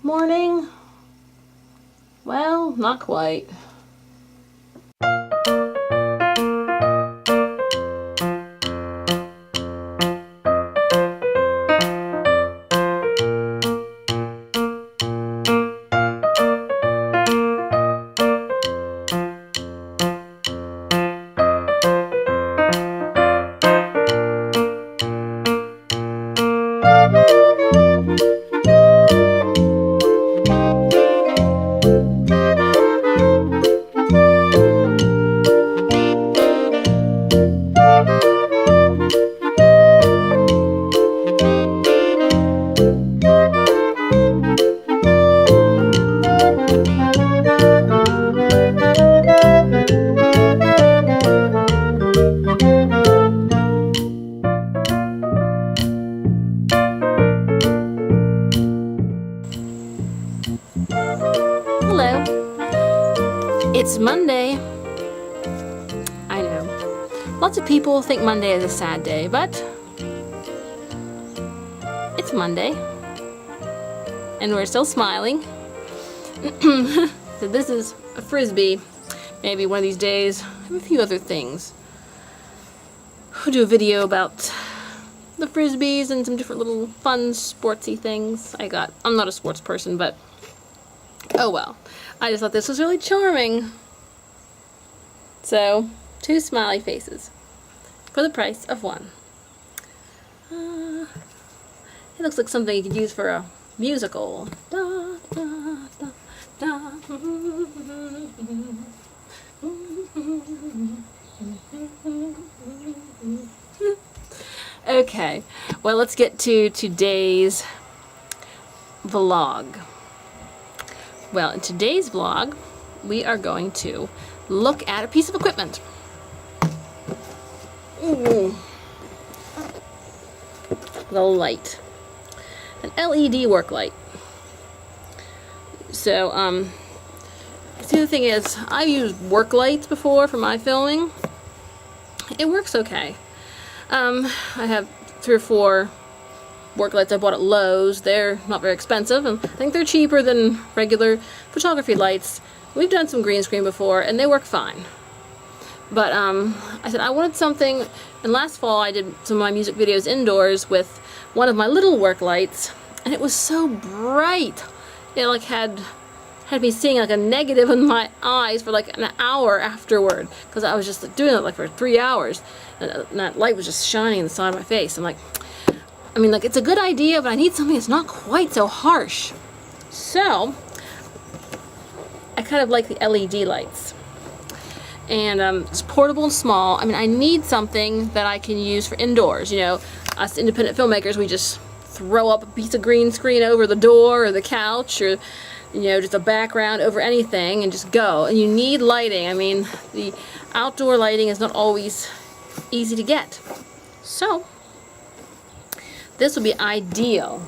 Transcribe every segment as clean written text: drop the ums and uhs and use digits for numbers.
Morning? Well, not quite. Hello. It's Monday. I know. Lots of people think Monday is a sad day, but it's Monday. And we're still smiling. So this is a frisbee. Maybe one of these days, I have a few other things. I'll do a video about the frisbees and some different little fun sportsy things I got. I'm not a sports person, but oh well. I just thought this was really charming. So, 2 smiley faces for the price of 1. It looks like something you could use for a musical. Da, da, da, da. Okay, well, let's get to today's vlog. Well, in today's vlog, we are going to look at a piece of equipment. The light. An LED work light. So, see, the thing is, I've used work lights before for my filming. It works okay. I have 3 or 4 work lights I bought at Lowe's. They're not very expensive, and I think they're cheaper than regular photography lights. We've done some green screen before, and they work fine. But I said I wanted something, and last fall I did some of my music videos indoors with one of my little work lights, and it was so bright. It like had me seeing like a negative in my eyes for like an hour afterward, because I was just doing it like for 3 hours, and that light was just shining in the side of my face. I'm like, I mean, like, it's a good idea, but I need something that's not quite so harsh. So, I kind of like the LED lights. And it's portable and small. I mean, I need something that I can use for indoors. You know, us independent filmmakers, we just throw up a piece of green screen over the door or the couch, or, you know, just a background over anything and just go. And you need lighting. I mean, the outdoor lighting is not always easy to get. So, this would be ideal.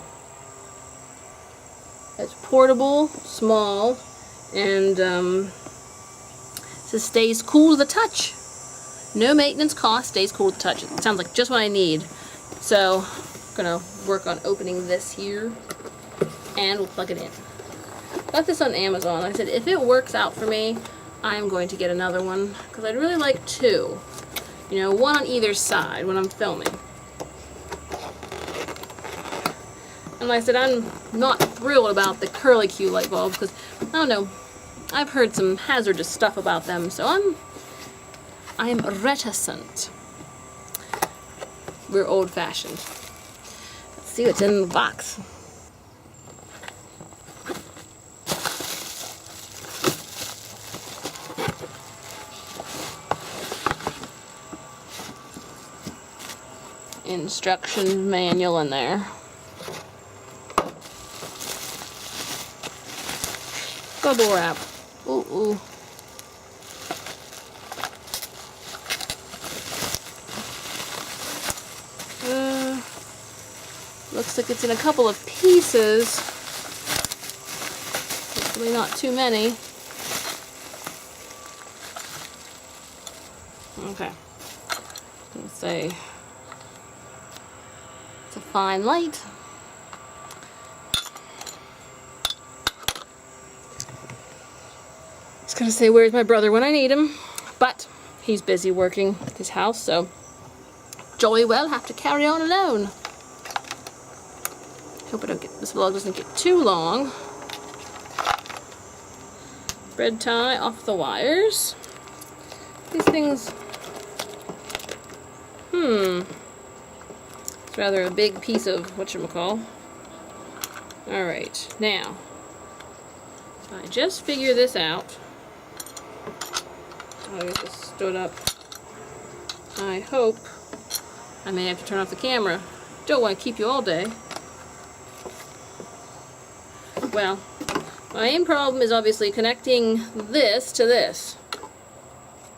It's portable, small, and it stays cool to the touch. No maintenance cost, stays cool to the touch. It sounds like just what I need. So, I'm gonna work on opening this here, and we'll plug it in. Got this on Amazon. Like I said, if it works out for me, I'm going to get another one, because I'd really like 2. You know, 1 on either side when I'm filming. And like I said, I'm not thrilled about the curly Q light bulbs, because, I don't know, I've heard some hazardous stuff about them, so I am reticent. We're old-fashioned. Let's see what's in the box. Instruction manual in there. Bubble wrap. Ooh, ooh. Looks like it's in a couple of pieces. Hopefully not too many. Okay. Let's say it's a fine light. gonna say, where's my brother when I need him? But he's busy working at his house, so jolly well have to carry on alone. Hope this vlog doesn't get too long. Thread tie off the wires. These things, it's rather a big piece of whatchamacall. Alright, now, if I just figure this out, I'll get this stood up. I hope I may have to turn off the camera. Don't want to keep you all day. Well, my main problem is obviously connecting this to this.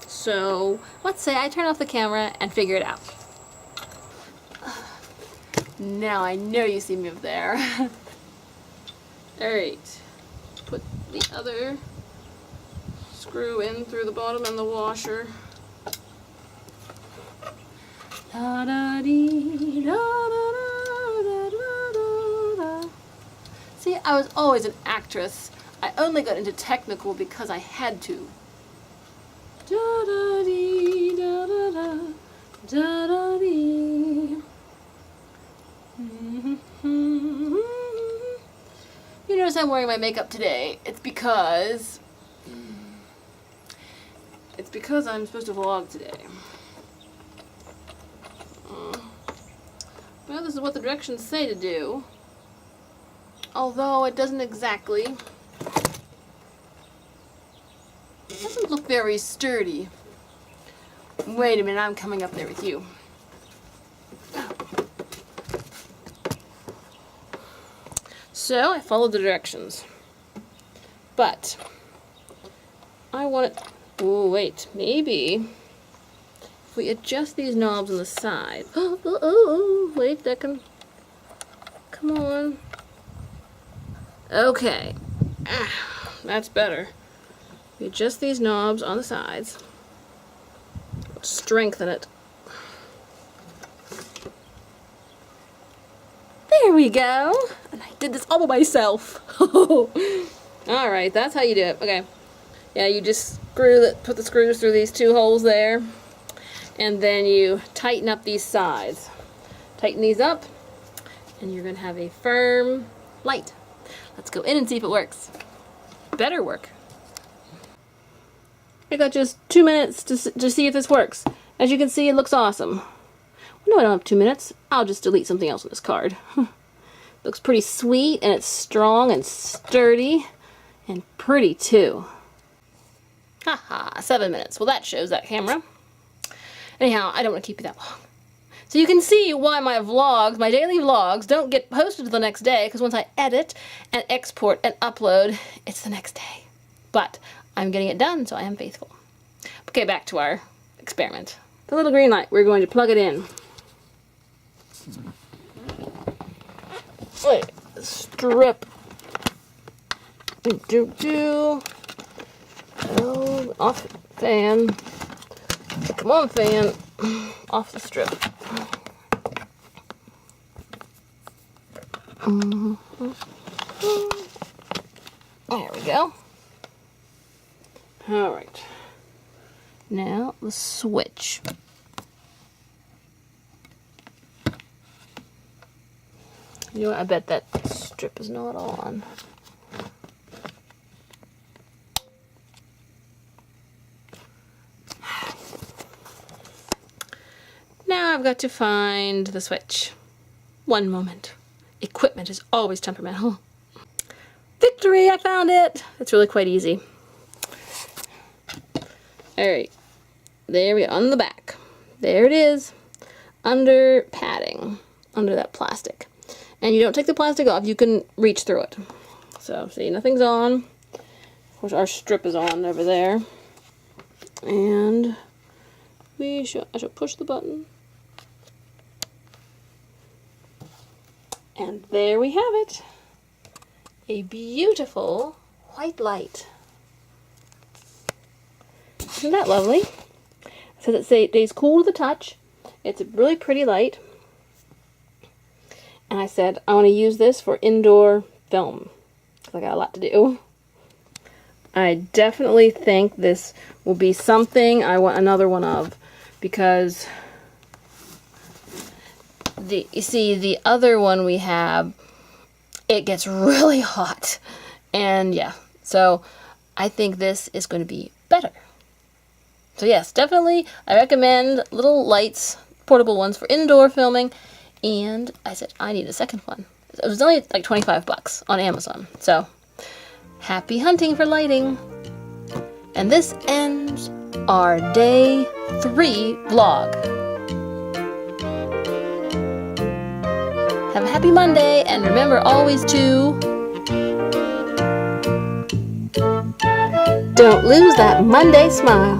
So, let's say I turn off the camera and figure it out. Now I know you see me up there. Alright, put the other screw in through the bottom and the washer. Da da dee da da da da da da. See, I was always an actress. I only got into technical because I had to. Da da dee da da da da da dee. You notice I'm wearing my makeup today. It's because I'm supposed to vlog today. Well, this is what the directions say to do. Although it doesn't exactly. It doesn't look very sturdy. Wait a minute, I'm coming up there with you. So, I followed the directions. But, I want it... Oh, wait. Maybe if we adjust these knobs on the side... Oh, wait, that can... Come on. Okay. That's better. We adjust these knobs on the sides. Strengthen it. There we go. And I did this all by myself. Alright, that's how you do it. Okay. Yeah, you just put the screws through these two holes there. And then you tighten up these sides. Tighten these up. And you're going to have a firm light. Let's go in and see if it works. Better work. I got just 2 minutes to see if this works. As you can see, it looks awesome. No, I don't have 2 minutes. I'll just delete something else on this card. Looks pretty sweet, and it's strong and sturdy, and pretty too. Haha, 7 minutes. Well, that shows that camera. Anyhow, I don't want to keep you that long. So you can see why my vlogs, my daily vlogs, don't get posted the next day, because once I edit and export and upload, it's the next day. But I'm getting it done, so I am faithful. Okay, back to our experiment. The little green light, we're going to plug it in. Wait, strip. Oh, off fan. Come on, fan. Off the strip. There we go. Alright. Now the switch. You know what? I bet that strip is not on. Now I've got to find the switch. One moment. Equipment is always temperamental. Victory! I found it! It's really quite easy. Alright. There we go. On the back. There it is. Under padding. Under that plastic. And you don't take the plastic off. You can reach through it. So, see, nothing's on. Of course, our strip is on over there. And I shall push the button. And there we have it. A beautiful white light. Isn't that lovely? It says it stays cool to the touch. It's a really pretty light. And I said, I want to use this for indoor film. Because I got a lot to do. I definitely think this will be something I want another one of, because you see the other one we have, it gets really hot, and yeah, so I think this is going to be better. So yes, definitely I recommend little lights, portable ones for indoor filming, and I said I need a second one. It was only like $25 on Amazon, so happy hunting for lighting. And this ends our day 3 vlog. Have a happy Monday, and remember always to don't lose that Monday smile.